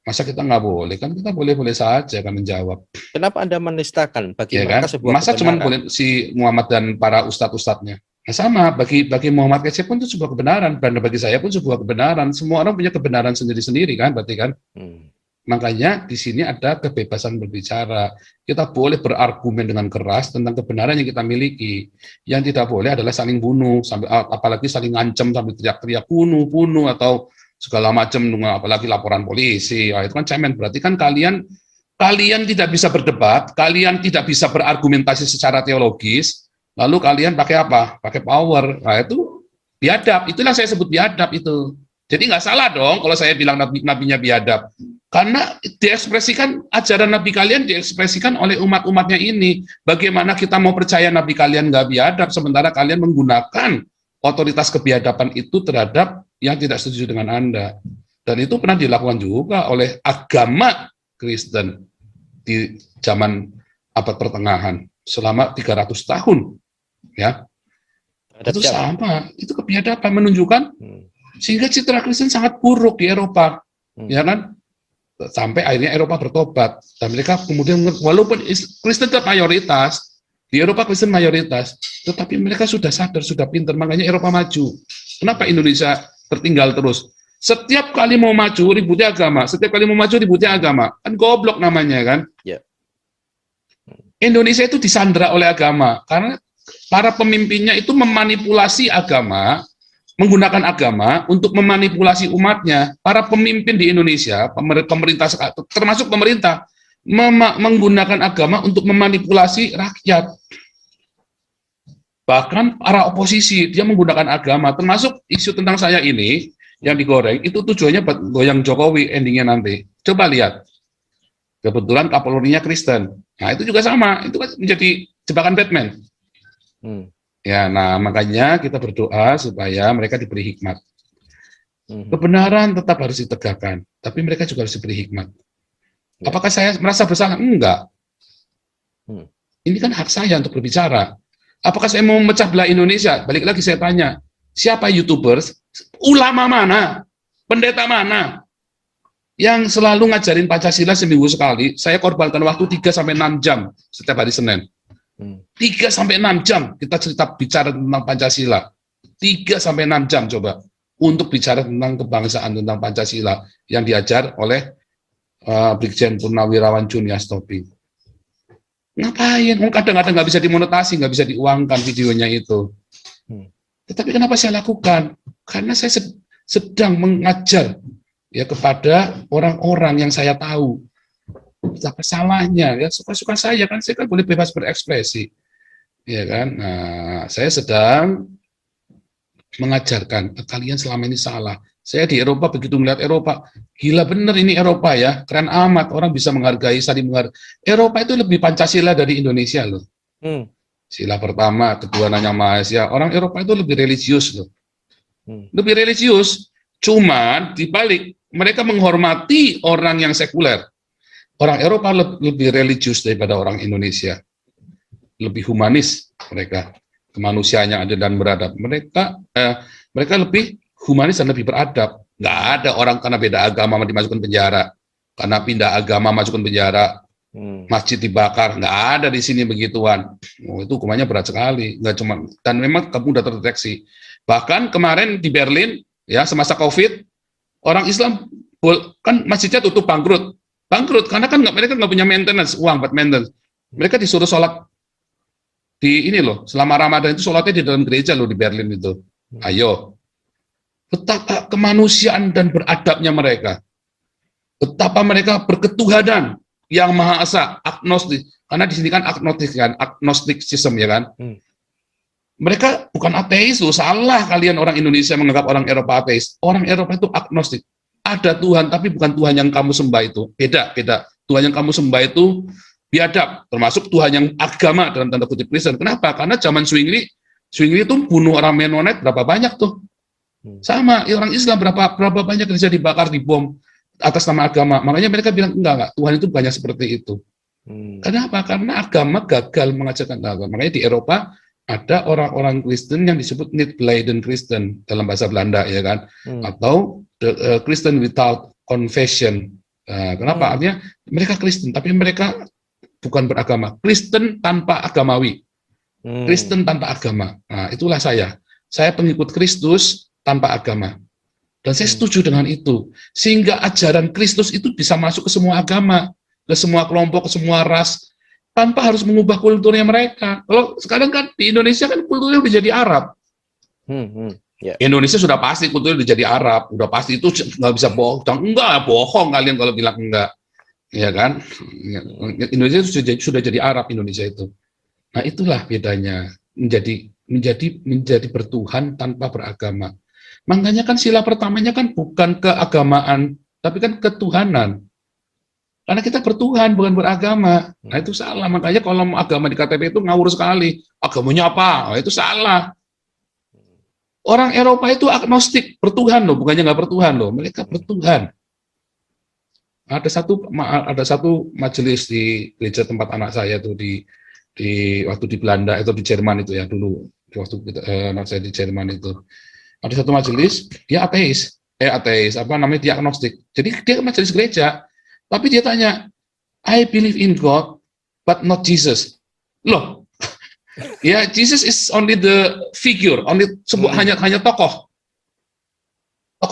masa kita nggak boleh? Kan kita boleh-boleh saja kan menjawab. Kenapa Anda menistakan? Bagi ya mereka kan? sebuah Masa cuma boleh si Muhammad dan para ustadz-ustadznya? Nah, sama, bagi Muhammad kecil pun itu sebuah kebenaran, dan bagi saya pun sebuah kebenaran. Semua orang punya kebenaran sendiri-sendiri kan, berarti kan? Makanya di sini ada kebebasan berbicara. Kita boleh berargumen dengan keras tentang kebenaran yang kita miliki. Yang tidak boleh adalah saling bunuh, sampai apalagi saling ngancam sambil teriak-teriak bunuh atau segala macam, apalagi laporan polisi. Nah, itu kan cemen. Berarti kan kalian tidak bisa berdebat, kalian tidak bisa berargumentasi secara teologis. Lalu kalian pakai apa? Pakai power. Nah, itu biadab. Itulah saya sebut biadab itu. Jadi nggak salah dong kalau saya bilang nabinya biadab. Karena diekspresikan, ajaran nabi kalian diekspresikan oleh umat-umatnya ini. Bagaimana kita mau percaya nabi kalian nggak biadab, sementara kalian menggunakan otoritas kebiadaban itu terhadap yang tidak setuju dengan Anda. Dan itu pernah dilakukan juga oleh agama Kristen di zaman abad pertengahan. Selama 300 tahun. Ya, itu sama, itu kebiadaban menunjukkan sehingga citra Kristen sangat buruk di Eropa, ya kan? Sampai akhirnya Eropa bertobat dan mereka kemudian walaupun Kristen tetap mayoritas di Eropa, Kristen mayoritas, tetapi mereka sudah sadar, sudah pintar, makanya Eropa maju. Kenapa Indonesia tertinggal terus? Setiap kali mau maju ributnya agama, kan goblok namanya kan? Yeah. Indonesia itu disandra oleh agama karena para pemimpinnya itu memanipulasi agama, menggunakan agama untuk memanipulasi umatnya. Para pemimpin di Indonesia, pemerintah termasuk pemerintah, menggunakan agama untuk memanipulasi rakyat. Bahkan para oposisi dia menggunakan agama, termasuk isu tentang saya ini yang digoreng, itu tujuannya buat goyang Jokowi endingnya nanti. Coba lihat. Kebetulan Kapolrinya Kristen. Nah, itu juga sama. Itu kan menjadi jebakan Batman. Ya, nah makanya kita berdoa supaya mereka diberi hikmat. Kebenaran tetap harus ditegakkan, tapi mereka juga harus diberi hikmat. Apakah saya merasa bersalah? Enggak. Ini kan hak saya untuk berbicara. Apakah saya mau memecah belah Indonesia? Balik lagi saya tanya, siapa YouTubers? Ulama mana? Pendeta mana? Yang selalu ngajarin Pancasila seminggu sekali, saya korbankan waktu 3-6 jam setiap hari Senin. 3-6 jam kita bicara tentang Pancasila. 3-6 jam coba untuk bicara tentang kebangsaan, tentang Pancasila yang diajar oleh Brigjen Purnawirawan Junias Tobing. Ngapain? Kadang-kadang nggak bisa dimonetasi, nggak bisa diuangkan videonya itu. Tetapi kenapa saya lakukan? Karena saya sedang mengajar ya kepada orang-orang yang saya tahu. Apa salahnya? Ya suka-suka saya kan boleh bebas berekspresi, ya kan? Nah, saya sedang mengajarkan kalian selama ini salah. Saya di Eropa begitu melihat Eropa, gila bener ini Eropa ya, keren amat orang bisa menghargai, saling menghargai. Eropa itu lebih Pancasila dari Indonesia loh. Sila pertama, kedua nanya Malaysia. Orang Eropa itu lebih religius loh, lebih religius. Cuman dibalik mereka menghormati orang yang sekuler. Orang Eropa lebih religius daripada orang Indonesia, lebih humanis mereka, kemanusiaan yang adil dan beradab. Mereka lebih humanis dan lebih beradab. Nggak ada orang karena beda agama dimasukkan penjara, karena pindah agama masukkan penjara, masjid dibakar. Nggak ada di sini begituan. Itu hukumannya berat sekali. Nggak cuma, dan memang kamu udah terdeteksi. Bahkan kemarin di Berlin, ya semasa COVID, orang Islam kan masjidnya tutup, bangkrut karena kan mereka nggak punya maintenance, uang buat maintenance. Mereka disuruh sholat di ini loh, selama Ramadan itu sholatnya di dalam gereja loh di Berlin itu. Ayo, betapa kemanusiaan dan beradabnya mereka, betapa mereka berketuhanan yang Maha Esa, agnostik. Karena di sini kan agnostik kan, agnosticism ya kan. Mereka bukan ateis loh, salah kalian orang Indonesia menganggap orang Eropa ateis. Orang Eropa itu agnostik. Ada Tuhan, tapi bukan Tuhan yang kamu sembah itu. Beda. Tuhan yang kamu sembah itu biadab, termasuk Tuhan yang agama dalam tanda kutip Kristen. Kenapa? Karena zaman Zwingli itu bunuh orang Mennonite berapa banyak tuh. Sama, orang Islam berapa banyak bisa dibakar, dibom atas nama agama. Makanya mereka bilang, enggak, Tuhan itu banyak seperti itu. Kenapa? Karena agama gagal mengajarkan agama. Makanya di Eropa ada orang-orang Kristen yang disebut niet-belijdend Kristen dalam bahasa Belanda, ya kan? Atau Kristen without confession. Kenapa? Artinya mereka Kristen, tapi mereka bukan beragama. Kristen tanpa agamawi. Kristen tanpa agama. Nah, itulah saya. Saya pengikut Kristus tanpa agama. Dan saya setuju dengan itu. Sehingga ajaran Kristus itu bisa masuk ke semua agama, ke semua kelompok, ke semua ras, tanpa harus mengubah kulturnya mereka. Kalau sekarang kan di Indonesia kan kulturnya udah jadi Arab. Yeah. Indonesia sudah pasti kulturnya udah jadi Arab, udah pasti itu nggak bisa bohong. Enggak, bohong kalian kalau bilang enggak. Ya kan? Indonesia sudah jadi Arab Indonesia itu. Nah, itulah bedanya menjadi bertuhan tanpa beragama. Makanya kan sila pertamanya kan bukan keagamaan, tapi kan ketuhanan. Karena kita bertuhan, bukan beragama. Nah, itu salah. Makanya kalau agama di KTP itu ngawur sekali. Agamanya apa? Nah, itu salah. Orang Eropa itu agnostik, bertuhan loh, bukannya nggak bertuhan loh. Mereka bertuhan. Ada satu majelis di gereja tempat anak saya tuh di waktu di Belanda atau di Jerman itu ya dulu. Waktu anak saya di Jerman itu. Ada satu majelis, dia ateis, dia agnostik. Jadi dia majelis gereja. Tapi dia tanya, I believe in God, but not Jesus. Loh, ya Jesus is only the figure, hanya tokoh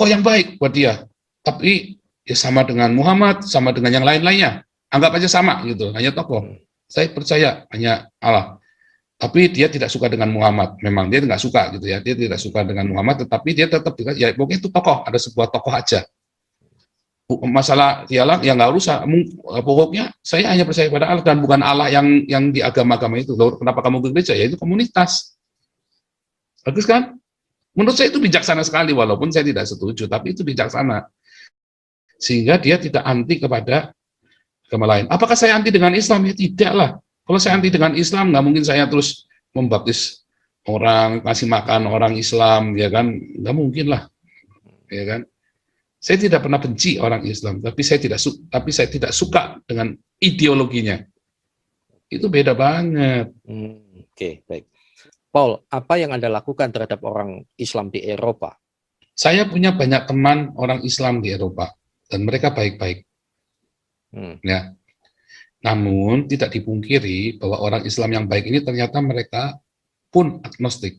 yang baik buat dia. Tapi ya sama dengan Muhammad, sama dengan yang lain-lainnya. Anggap aja sama gitu, hanya tokoh. Saya percaya hanya Allah. Tapi dia tidak suka dengan Muhammad. Memang dia nggak suka gitu ya. Dia tidak suka dengan Muhammad, tetapi dia tetap ya pokoknya itu tokoh, ada sebuah tokoh aja. Masalah dialah yang nggak usah, pokoknya saya hanya percaya pada Allah dan bukan Allah yang di agama-agama itu. Loh, kenapa kamu ke gereja? Ya itu komunitas. Bagus kan? Menurut saya itu bijaksana sekali, walaupun saya tidak setuju, tapi itu bijaksana. Sehingga dia tidak anti kepada agama lain. Apakah saya anti dengan Islam? Ya tidak lah. Kalau saya anti dengan Islam, nggak mungkin saya terus membaptis orang, kasih makan orang Islam, ya kan? Nggak mungkin lah, ya kan? Saya tidak pernah benci orang Islam, tapi saya tidak suka dengan ideologinya. Itu beda banget. Oke, baik. Paul, apa yang Anda lakukan terhadap orang Islam di Eropa? Saya punya banyak teman orang Islam di Eropa, dan mereka baik-baik. Ya. Namun, tidak dipungkiri bahwa orang Islam yang baik ini ternyata mereka pun agnostik.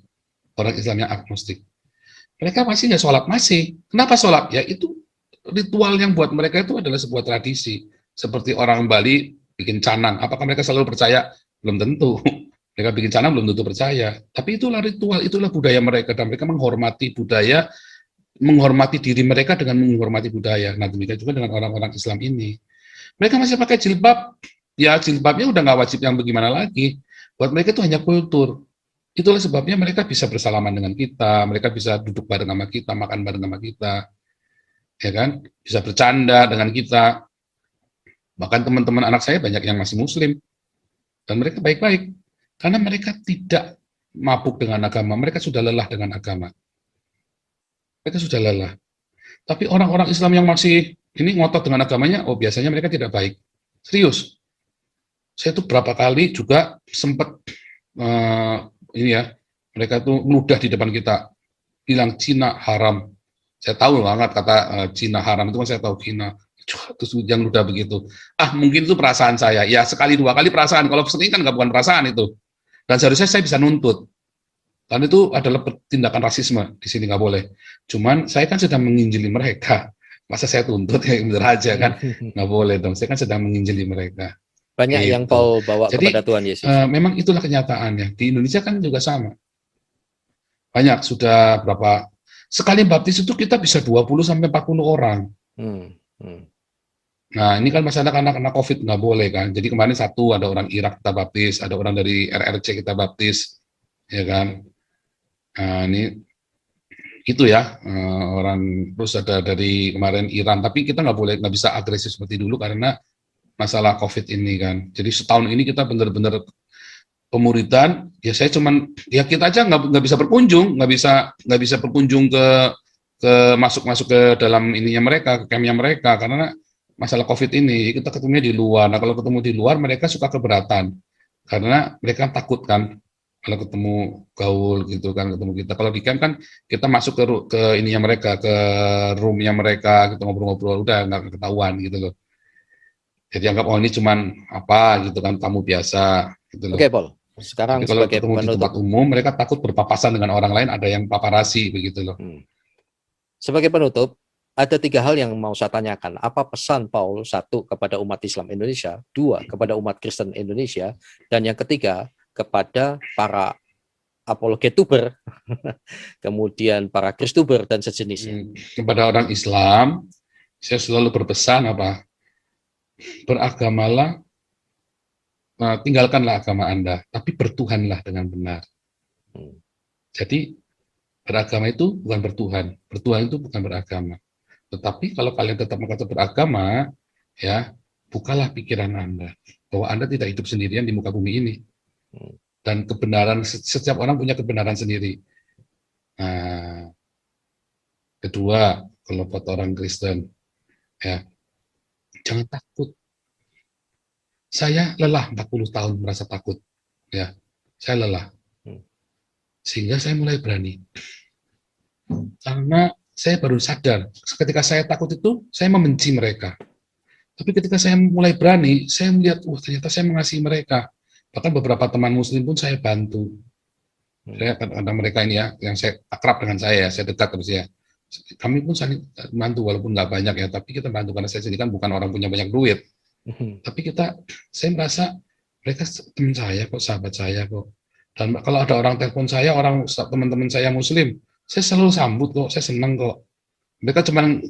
Orang Islam yang agnostik. Mereka masih nggak sholat, masih. Kenapa sholat? Ya itu ritual yang buat mereka itu adalah sebuah tradisi. Seperti orang Bali bikin canang. Apakah mereka selalu percaya? Belum tentu. Mereka bikin canang belum tentu percaya. Tapi itulah ritual, itulah budaya mereka. Dan mereka menghormati budaya, menghormati diri mereka dengan menghormati budaya. Nah, demikian juga dengan orang-orang Islam ini. Mereka masih pakai jilbab. Ya, jilbabnya udah nggak wajib yang bagaimana lagi. Buat mereka itu hanya kultur. Itulah sebabnya mereka bisa bersalaman dengan kita, mereka bisa duduk bareng sama kita, makan bareng sama kita, ya kan? Bisa bercanda dengan kita. Bahkan teman-teman anak saya banyak yang masih Muslim, dan mereka baik-baik, karena mereka tidak mabuk dengan agama, mereka sudah lelah dengan agama. Mereka sudah lelah. Tapi orang-orang Islam yang masih ini ngotot dengan agamanya, oh biasanya mereka tidak baik. Serius. Saya tuh berapa kali juga sempat ini ya, mereka tuh meludah di depan kita, bilang Cina haram. Saya tahu banget kata Cina haram itu kan saya tahu Cina. Terus yang ludah begitu. Mungkin itu perasaan saya. Ya sekali dua kali perasaan. Kalau sering kan nggak bukan perasaan itu. Dan seharusnya saya bisa nuntut. Dan itu adalah tindakan rasisme. Di sini nggak boleh. Cuman saya kan sedang menginjili mereka. Masa saya tuntut ya bener aja kan? Nggak boleh dong. Saya kan sedang menginjili mereka. Banyak yang Paul bawa kepada Tuhan Yesus. Memang itulah kenyataannya. Di Indonesia kan juga sama. Banyak, sudah berapa. Sekali baptis itu kita bisa 20-40 orang. Nah, ini kan masalah karena COVID nggak boleh kan. Jadi kemarin ada orang Irak kita baptis, ada orang dari RRC kita baptis. Ya kan. Nah, ini itu ya, orang terus ada dari kemarin Iran, tapi kita nggak bisa agresif seperti dulu karena masalah COVID ini kan. Jadi setahun ini kita benar-benar pemuridan. Ya saya cuman, ya kita aja nggak bisa berkunjung, nggak bisa berkunjung ke masuk ke dalam ininya mereka, ke campnya mereka karena masalah COVID ini. Kita ketemunya di luar. Nah kalau ketemu di luar mereka suka keberatan karena mereka takut kan. Kalau ketemu gaul gitu kan, ketemu kita. Kalau di camp kan kita masuk ke ininya mereka, ke roomnya mereka, kita ngobrol-ngobrol, udah nggak ketahuan gitu loh. Jadi anggap ini cuman apa gitu kan, tamu biasa gitu loh. Oke, Paul. Sekarang tapi kalau sebagai ketemu di tempat umum, mereka takut berpapasan dengan orang lain, ada yang paparasi begitu loh. Sebagai penutup, ada 3 hal yang mau saya tanyakan. Apa pesan Paul, 1 kepada umat Islam Indonesia, 2 kepada umat Kristen Indonesia, dan yang ketiga kepada para apologetuber, kemudian para kristuber dan sejenisnya. Kepada orang Islam, saya selalu berpesan apa? Beragamalah, tinggalkanlah agama Anda, tapi bertuhanlah dengan benar. Jadi beragama itu bukan bertuhan, bertuhan itu bukan beragama. Tetapi kalau kalian tetap mengatakan beragama, ya bukalah pikiran Anda bahwa Anda tidak hidup sendirian di muka bumi ini. Dan kebenaran, setiap orang punya kebenaran sendiri. Nah, kedua, kalau buat orang Kristen, ya jangan takut. Saya lelah 40 tahun merasa takut, ya saya lelah. Sehingga saya mulai berani. Karena saya baru sadar, ketika saya takut itu, saya membenci mereka. Tapi ketika saya mulai berani, saya melihat, ternyata saya mengasihi mereka. Bahkan beberapa teman muslim pun saya bantu. Saya kata mereka ini ya, yang saya akrab dengan saya dekat terus ya. Kami pun saling bantu walaupun nggak banyak ya, tapi kita bantu karena saya sendiri kan bukan orang punya banyak duit. Tapi saya merasa mereka teman saya kok, sahabat saya kok. Dan kalau ada orang telepon saya, teman-teman saya muslim, saya selalu sambut kok, saya senang kok. Mereka cuman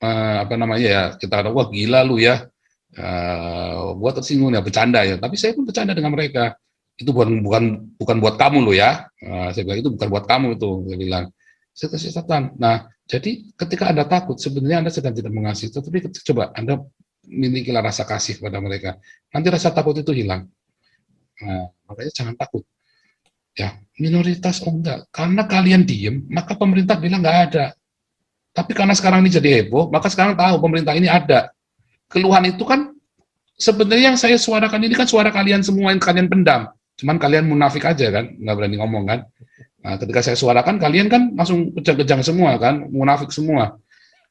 apa namanya ya, kita kata wah gila lu ya. Buat tersinggung ya, bercanda ya, tapi saya pun bercanda dengan mereka. Itu bukan buat kamu lo ya. Saya bilang itu bukan buat kamu itu, saya bilang. Saya kasih catatan. Nah, jadi ketika Anda takut, sebenarnya Anda sedang tidak mengasihi. Tapi coba Anda milikilah rasa kasih kepada mereka. Nanti rasa takut itu hilang. Nah, makanya jangan takut. Ya, minoritas enggak. Karena kalian diem, maka pemerintah bilang nggak ada. Tapi karena sekarang ini jadi heboh, maka sekarang tahu pemerintah ini ada. Keluhan itu kan sebenarnya yang saya suarakan ini kan suara kalian semua yang kalian pendam. Cuman kalian munafik aja kan, nggak berani ngomong kan. Nah, ketika saya suarakan kalian kan langsung kejang-kejang semua kan, munafik semua.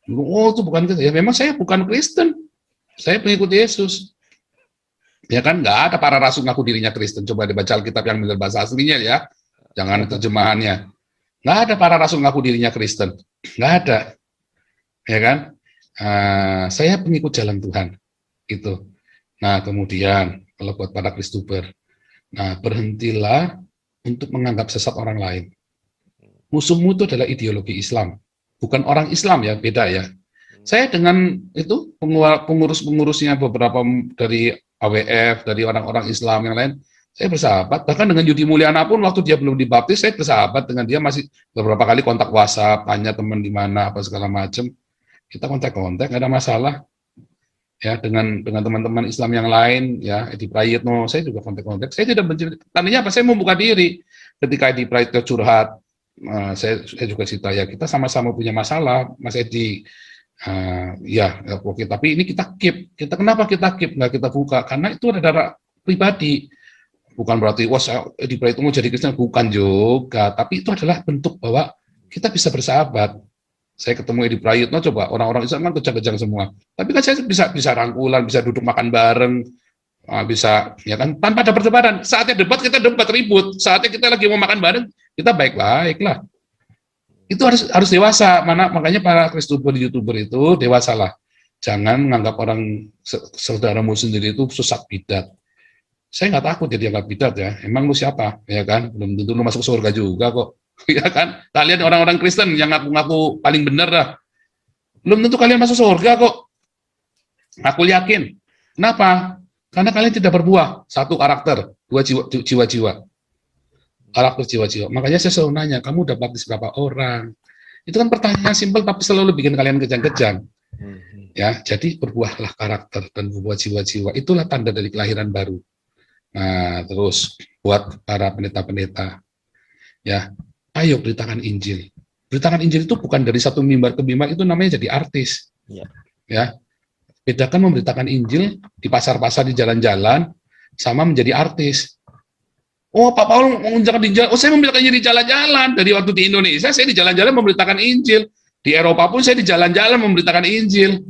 Oh, itu bukan Kristen. Ya memang saya bukan Kristen. Saya pengikut Yesus. Ya kan, nggak ada para rasul ngaku dirinya Kristen. Coba dibaca Alkitab yang benar bahasa aslinya ya. Jangan terjemahannya. Nggak ada para rasul ngaku dirinya Kristen. Nggak ada. Ya kan? Saya pengikut jalan Tuhan, gitu. Nah, kemudian kalau buat para Kristuber, nah berhentilah untuk menganggap sesat orang lain. Musuhmu itu adalah ideologi Islam, bukan orang Islam ya, beda ya. Saya dengan itu pengurus-pengurusnya beberapa dari AWF, dari orang-orang Islam yang lain, saya bersahabat. Bahkan dengan Yudi Mulyana pun waktu dia belum dibaptis, saya bersahabat dengan dia, masih beberapa kali kontak WhatsApp, tanya teman di mana apa segala macam. Kita kontak-kontak, nggak ada masalah. Ya, dengan teman-teman Islam yang lain, ya, Edi Prayitno, saya juga kontak-kontak. Saya tidak benci, tandanya apa? Saya membuka diri. Ketika Edi Prayitno curhat, saya juga cerita, ya kita sama-sama punya masalah, Mas Edi. Ya, oke. Tapi ini kita keep. Kenapa kita keep? Nggak kita buka? Karena itu adalah pribadi. Bukan berarti, wah Edi Prayitno mau jadi Kristen. Bukan juga. Tapi itu adalah bentuk bahwa kita bisa bersahabat. Saya ketemu Edi Prayitno, coba orang-orang Islam kan kejang-kejang semua. Tapi kan saya bisa rangkulan, bisa duduk makan bareng, bisa ya kan tanpa ada perdebatan. Saatnya debat kita debat ribut, saatnya kita lagi mau makan bareng kita baik-baik lah. Itu harus dewasa. Makanya para Kristuber YouTuber itu dewasalah. Jangan menganggap orang saudaramu sendiri itu sesat bidat. Saya nggak takut jadi anggap bidat ya. Emang lu siapa? Ya kan, belum tentu lu masuk surga juga kok. Ya kan, kalian orang-orang Kristen yang ngaku-ngaku paling benar dah, belum tentu kalian masuk surga kok. Aku yakin. Kenapa? Karena kalian tidak berbuah. 1, karakter. 2, jiwa-jiwa. karakter jiwa-jiwa. Makanya saya selalu nanya, kamu udah baptis berapa orang? Itu kan pertanyaan simpel tapi selalu bikin kalian kejang-kejang. Ya, jadi berbuahlah karakter dan berbuah jiwa-jiwa. Itulah tanda dari kelahiran baru. Nah, terus buat para pendeta-pendeta, ya, ayo beritakan Injil. Beritakan Injil itu bukan dari satu mimbar ke mimbar, itu namanya jadi artis. Ya, bedakan memberitakan Injil di pasar-pasar, di jalan-jalan, sama menjadi artis. Oh, Pak Paul mengerjakan di jalan. Oh, saya memberitakan Injil di jalan-jalan. Dari waktu di Indonesia, saya di jalan-jalan memberitakan Injil. Di Eropa pun saya di jalan-jalan memberitakan Injil.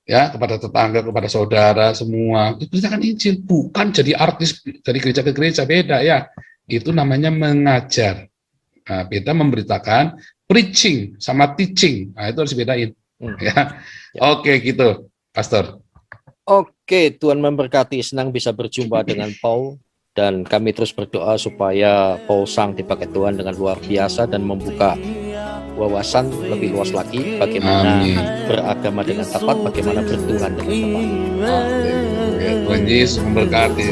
Ya, kepada tetangga, kepada saudara, semua. Beritakan Injil. Bukan jadi artis dari gereja ke gereja, beda ya. Itu namanya mengajar. Nah, beda memberitakan, preaching sama teaching. Nah, itu harus dibedain. Ya. Oke, gitu, Pastor. Oke, Tuhan memberkati. Senang bisa berjumpa dengan Paul. Dan kami terus berdoa supaya Paul Sang dipakai Tuhan dengan luar biasa dan membuka wawasan lebih luas lagi bagaimana beragama dengan tepat, bagaimana bertuhan dengan tepat. Ya, Tuhan Yesus memberkati.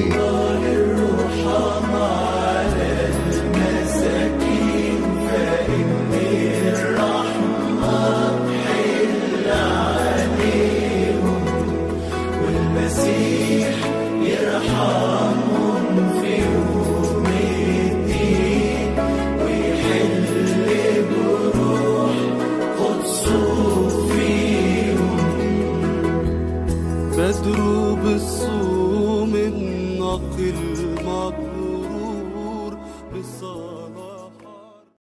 بدر بالصوم النقي